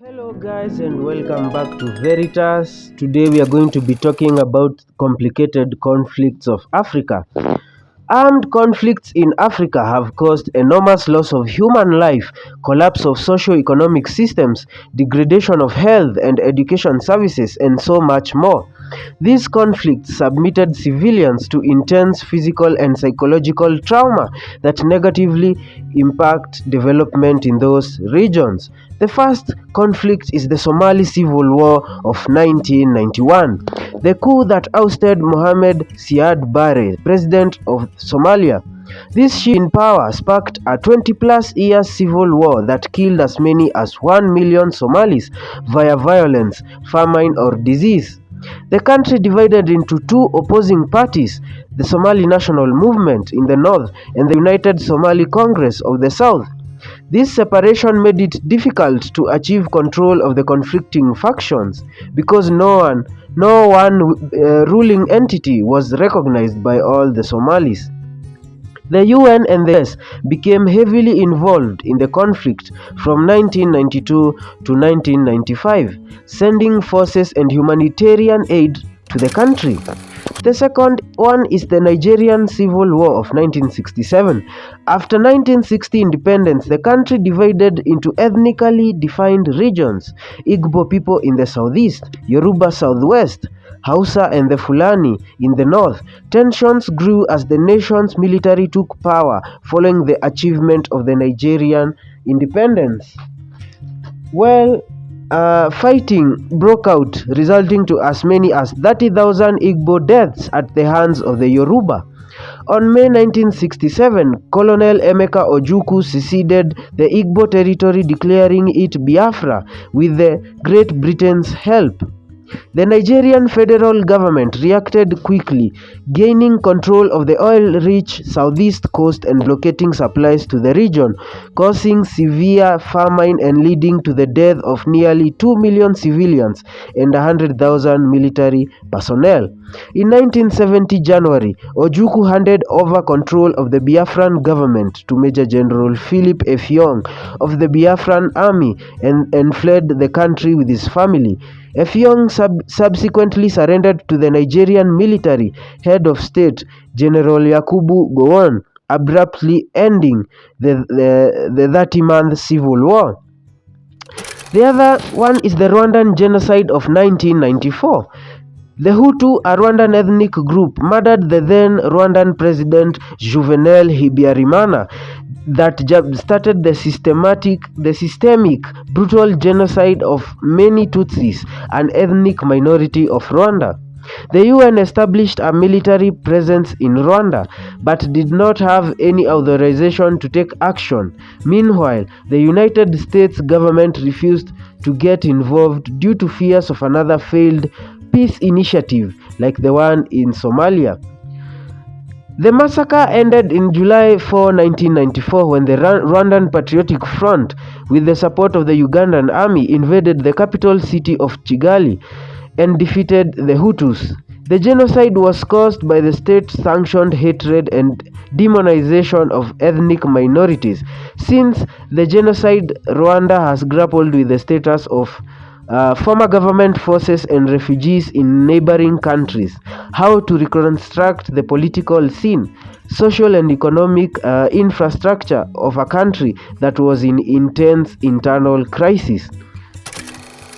Hello guys and welcome back to Veritas. Today we are going to be talking about complicated conflicts of Africa. Armed conflicts in Africa have caused enormous loss of human life, collapse of socio-economic systems, degradation of health and education services, and so much more. These conflicts submitted civilians to intense physical and psychological trauma that negatively impact development in those regions. The first conflict is the Somali Civil War of 1991, the coup that ousted Mohamed Siad Barre, president of Somalia. This shift in power sparked a 20-plus year civil war that killed as many as 1 million Somalis via violence, famine, or disease. The country divided into two opposing parties, the Somali National Movement in the north and the United Somali Congress of the south. This separation made it difficult to achieve control of the conflicting factions because no one ruling entity was recognized by all the Somalis. The UN and the US became heavily involved in the conflict from 1992 to 1995, sending forces and humanitarian aid to the country. The second one is the Nigerian Civil War of 1967. After 1960 independence, the country divided into ethnically defined regions: Igbo people in the southeast, Yoruba southwest, Hausa and the Fulani in the north. Tensions grew as the nation's military took power following the achievement of the Nigerian independence. Fighting broke out, resulting to as many as 30,000 Igbo deaths at the hands of the Yoruba. On May 1967, Colonel Emeka Ojukwu seceded the Igbo territory, declaring it Biafra with the Great Britain's help. The Nigerian federal government reacted quickly, gaining control of the oil-rich southeast coast and blockading supplies to the region, causing severe famine and leading to the death of nearly 2 million civilians and 100,000 military personnel. In 1970 January, Ojukwu handed over control of the Biafran government to Major General Philip Effiong of the Biafran army and fled the country with his family. Effiong subsequently surrendered to the Nigerian military head of state, General Yakubu Gowon, abruptly ending the 30-month civil war. The other one is the Rwandan genocide of 1994. The Hutu, a Rwandan ethnic group, murdered the then Rwandan president Juvenal Habyarimana that started the systemic brutal genocide of many Tutsis, an ethnic minority of Rwanda. The UN established a military presence in Rwanda but did not have any authorization to take action. Meanwhile, the United States government refused to get involved due to fears of another failed peace initiative like the one in Somalia. The massacre ended in July 4, 1994 when the Rwandan Patriotic Front, with the support of the Ugandan army, invaded the capital city of Kigali and defeated the Hutus. The genocide was caused by the state-sanctioned hatred and demonization of ethnic minorities. Since the genocide, Rwanda has grappled with the status of former government forces and refugees in neighboring countries, how to reconstruct the political scene, social and economic infrastructure of a country that was in intense internal crisis.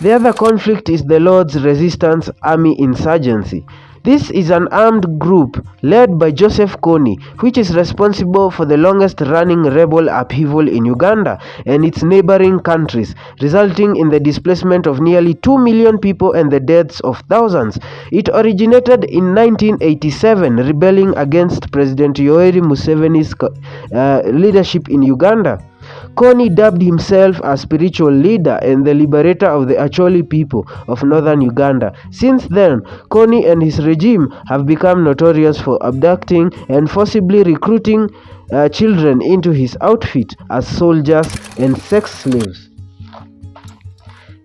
The other conflict is the Lord's Resistance Army insurgency. This is an armed group led by Joseph Kony, which is responsible for the longest-running rebel upheaval in Uganda and its neighboring countries, resulting in the displacement of nearly 2 million people and the deaths of thousands. It originated in 1987, rebelling against President Yoweri Museveni's leadership in Uganda. Kony dubbed himself a spiritual leader and the liberator of the Acholi people of northern Uganda. Since then, Kony and his regime have become notorious for abducting and forcibly recruiting children into his outfit as soldiers and sex slaves.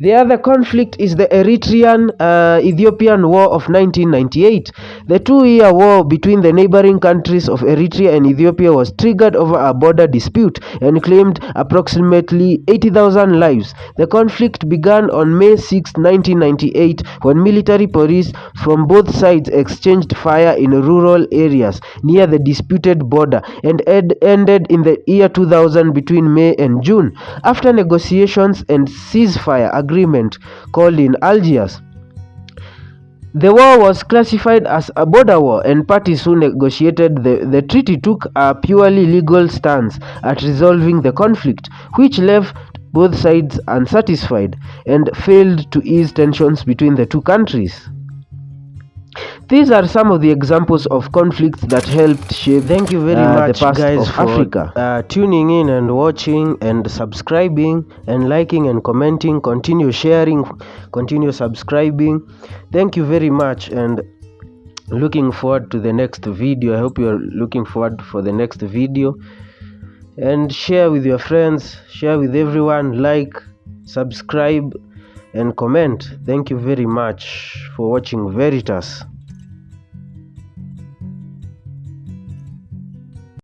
The other conflict is the Eritrean-Ethiopian War of 1998. The 2-year war between the neighboring countries of Eritrea and Ethiopia was triggered over a border dispute and claimed approximately 80,000 lives. The conflict began on May 6, 1998, when military police from both sides exchanged fire in rural areas near the disputed border and ended in the year 2000 between May and June, after negotiations and ceasefire agreement called in Algiers. The war was classified as a border war, and parties who negotiated the treaty took a purely legal stance at resolving the conflict, which left both sides unsatisfied and failed to ease tensions between the two countries. These are some of the examples of conflicts that helped shape Thank you very much, the past guys, of for Africa. tuning in and watching and subscribing and liking and commenting. Continue sharing, continue subscribing. Thank you very much, and looking forward to the next video. I hope you are looking forward for the next video, and share with your friends, share with everyone, like, subscribe and comment. Thank you very much for watching Veritas.